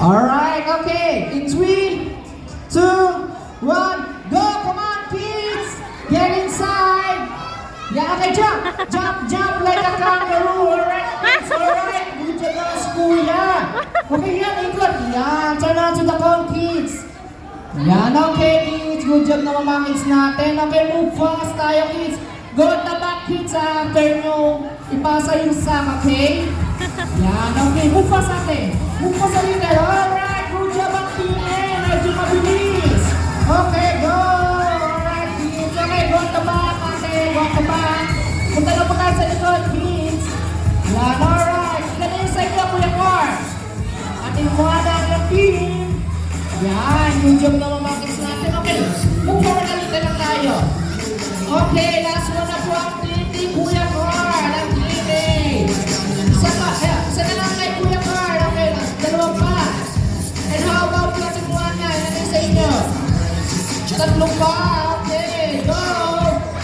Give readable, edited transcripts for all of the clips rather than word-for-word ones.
Alright, okay. In 3, 2, 1, go! Come on, kids! Get inside! Yeah, okay, jump like a kangaroo. Alright, kids, alright. Good job na kuya. Okay, yan, ikot. Yan, turn on to the cone, kids. Yan, okay, kids. Good job na mga kids natin. Okay, move fast tayo, kids. Go at the back, kids, after nyo ipasa yung sack, okay? Yan, okay. Move fast natin. Move fast sa leader. Alright, good job ang team A. Medyo mabilis. Okay, go. Alright, kids. Okay, go at the back, ate. Go at the back. Punta na po tayo sa likod, kids. Yan, alright. Ika na yung side na, Kuya Car. Ating mga na ang team. Yan, good job na mga kids natin. Okay, move forward na lang tayo. Okay, last one na po ang team ni Kuya Car. Ang team A. Isa na lang kay Kuya Car. Okay, dalawang pa. And how about Kuya Timuana? Yan ay sa inyo. Tatlong pa. Okay, go.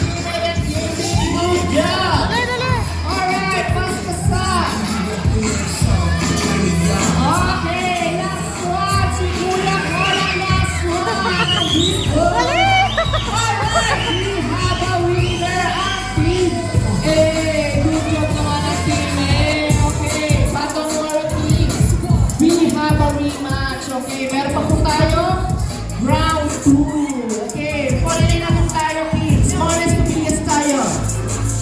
Team A and Team B. Good job. Alright, pas-pasa. Okay, last one. Si Kuya Car ang last one. Alright, we have a winner ang Team A. Good job naman ang Team A. Okay, battle more teams. We have a rematch. Okay, meron pa po tayo. Round 2. Okay, pulling natin tayo, kids. Smallest to biggest tayo.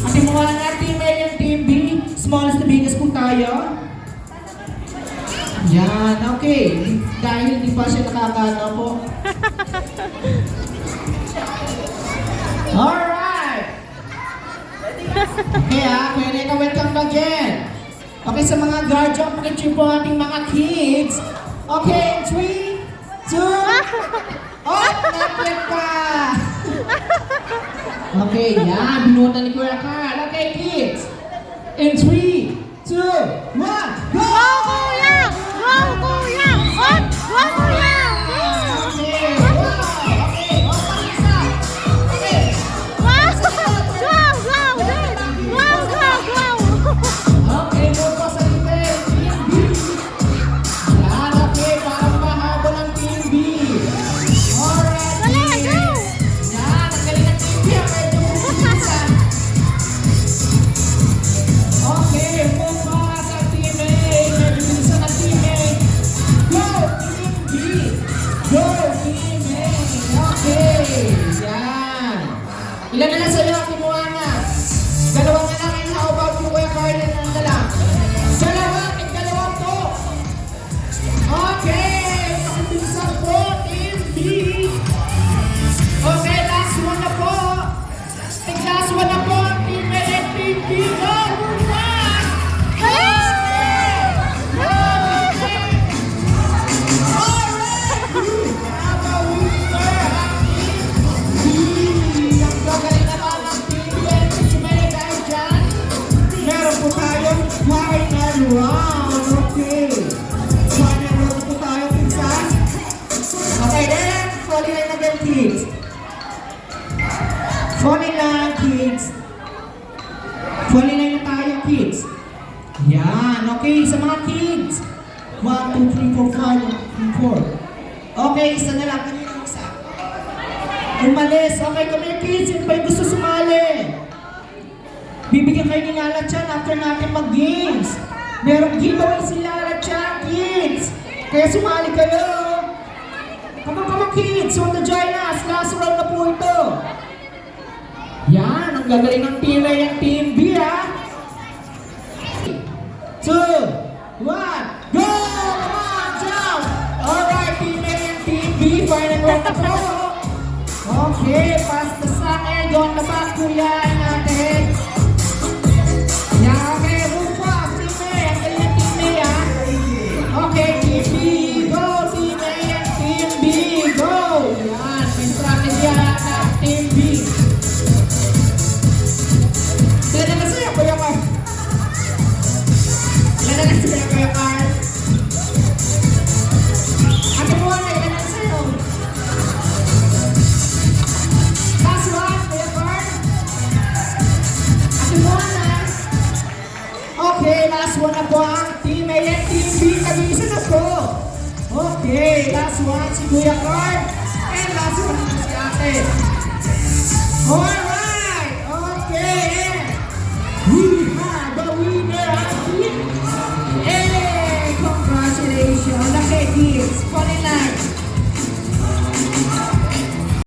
Ating mga nga Team A and Team B. Smallest to biggest po tayo. Yan, okay. Dahil hindi pa siya nakakano po. Alright! Okay pwede ka welcome again. Okay, sa mga guardian, pakicture po ating mga kids. Okay, 3, 2, oh, napit pa! Okay, yan, binutan ni Kuya Carl. Okay, kids. In 3, 2, 1, go! Go, Kuya! Go, Kuya! On! Go, Kuya! Okay, wow! Okay, pakisa! Okay, Wow! Go, go, go! Go, go, go! okay, move pa sa libre. Team B. Yan, okay, parang mahabol ang Team B. Alright, Dali, go! yan, ang galing ng Team B. Medyo mabilisan. Okay, move pa sa Team A. Medyo bilisan ang Team A. Go, Team B. Go, Team A. Okay, yan. Ilan na lang sa'yo, Timuana? Dalawa na lang, and how about you, Kuya Carl? Ilan na lang? Dalawa po. Okay, pakibilisan po, Team B. Okay, last one na po. Last one na po, Team A and Team B. Go, move fast! Alright! Have a winner, ang Team B. Ang gagaling naman ang Team B and Team A dahil dyan. Meron po tayong final round. Okay. Final round po tayo, pinsan. Okay, then, follow line again, kids. Follow line, kids. Follow line na tayo, kids. Yan, okay, sa mga kids. 1, 2, 3, 4, 5, 4. Okay, isa na lang. Kanina ang isa. Umalis. Okay, come here, kids. Sino ba yung gusto sumali? Bibigyan kayo ni Lala Chan after natin mag-games. Merong giveaway si Lala Chan, kids. Kaya sumali kayo. Come on, kids. Want to join us? Last round na po ito. Yan, ang gagaling ng Team A and Team B, ha? 2, 1, go! Come on, jump! Alright, Team A and Team B. Final round na po. Okay, pass the sack and go on the back, kuya natin. Yeah, okay, move fast, Team A. Ang galing ng Team A, ha? Okay, Team B, go! Team A and Team B, go! Yan, may strategy na Team B. Ilan na sa'yo, Kuya Carl? Ilan na sa'yo, Kuya Carl? Ate Buwana, ilan na sa'yo? Last one, Kuya Carl? Okay, last one si Kuya Carl. And last one si Ate. Alright.